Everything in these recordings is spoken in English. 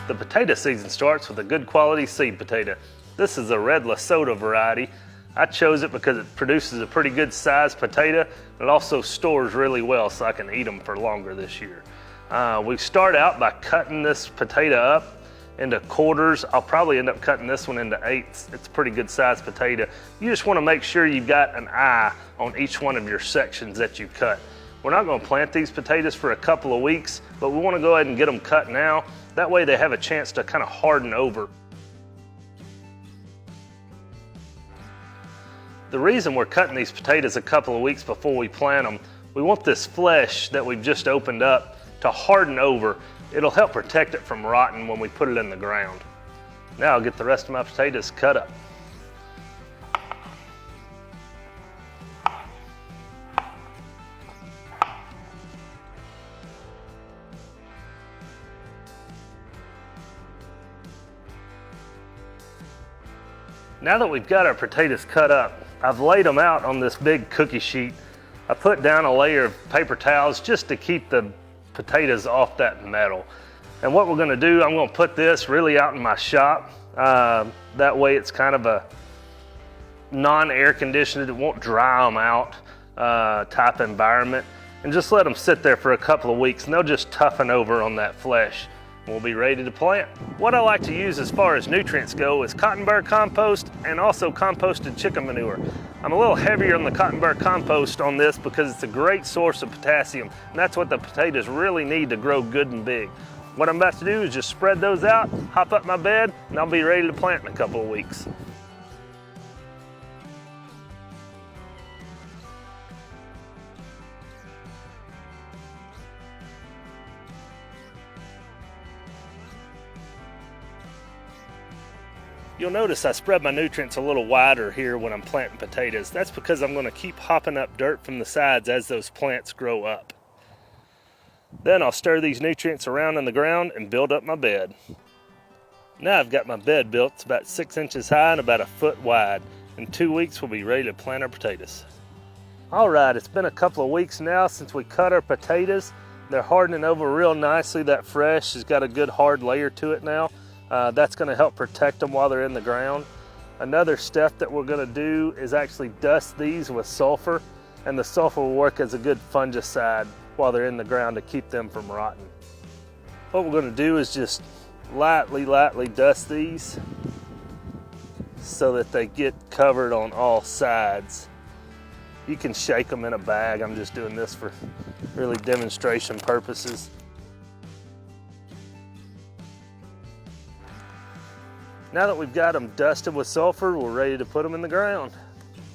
The potato season starts with a good quality seed potato. This is a red Lesotho variety. I chose it because it produces a pretty good sized potato. It also stores really well so I can eat them for longer this year. We start out by cutting this potato up into quarters. I'll probably end up cutting this one into eighths. It's a pretty good sized potato. You just want to make sure you've got an eye on each one of your sections that you cut. We're not going to plant these potatoes for a couple of weeks, but we want to go ahead and get them cut now. That way they have a chance to kind of harden over. The reason we're cutting these potatoes a couple of weeks before we plant them, we want this flesh that we've just opened up to harden over. It'll help protect it from rotting when we put it in the ground. Now I'll get the rest of my potatoes cut up. Now that we've got our potatoes cut up, I've laid them out on this big cookie sheet. I put down a layer of paper towels just to keep the potatoes off that metal. And what we're gonna do, I'm gonna put this really out in my shop. That way it's kind of a non-air conditioned, it won't dry them out type environment. And just let them sit there for a couple of weeks and they'll just toughen over on that flesh. We'll be ready to plant. What I like to use as far as nutrients go is cotton burr compost and also composted chicken manure. I'm a little heavier on the cotton burr compost on this because it's a great source of potassium, and that's what the potatoes really need to grow good and big. What I'm about to do is just spread those out, hop up my bed, and I'll be ready to plant in a couple of weeks. You'll notice I spread my nutrients a little wider here when I'm planting potatoes. That's because I'm going to keep hopping up dirt from the sides as those plants grow up. Then I'll stir these nutrients around in the ground and build up my bed. Now I've got my bed built. It's about 6 inches high and about a foot wide. In 2 weeks we'll be ready to plant our potatoes. All right, it's been a couple of weeks now since we cut our potatoes. They're hardening over real nicely. That fresh has got a good hard layer to it now. That's going to help protect them while they're in the ground. Another step that we're going to do is actually dust these with sulfur, and the sulfur will work as a good fungicide while they're in the ground to keep them from rotting. What we're going to do is just lightly dust these so that they get covered on all sides. You can shake them in a bag. I'm just doing this for really demonstration purposes. Now that we've got them dusted with sulfur, we're ready to put them in the ground.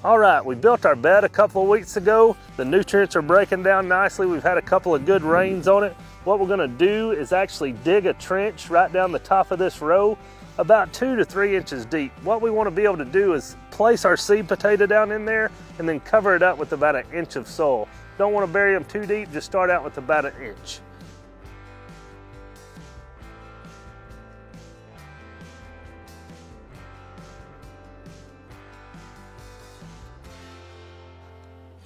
All right, we built our bed a couple of weeks ago. The nutrients are breaking down nicely. We've had a couple of good rains on it. What we're gonna do is actually dig a trench right down the top of this row, about 2 to 3 inches deep. What we wanna be able to do is place our seed potato down in there and then cover it up with about 1 inch of soil. Don't wanna bury them too deep, just start out with about 1 inch.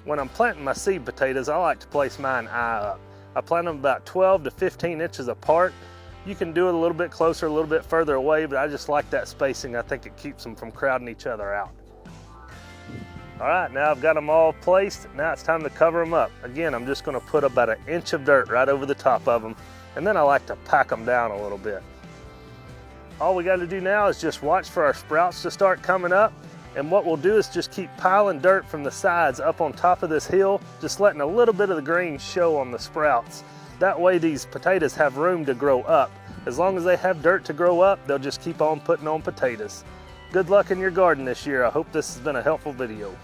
When I'm planting my seed potatoes, I like to place mine eye up. I plant them about 12 to 15 inches apart. You can do it a little bit closer, a little bit further away, but I just like that spacing. I think it keeps them from crowding each other out. All right, now I've got them all placed. Now it's time to cover them up. Again, I'm just gonna put about 1 inch of dirt right over the top of them, and then I like to pack them down a little bit. All we gotta do now is just watch for our sprouts to start coming up. And what we'll do is just keep piling dirt from the sides up on top of this hill, just letting a little bit of the green show on the sprouts. That way these potatoes have room to grow up. As long as they have dirt to grow up, they'll just keep on putting on potatoes. Good luck in your garden this year. I hope this has been a helpful video.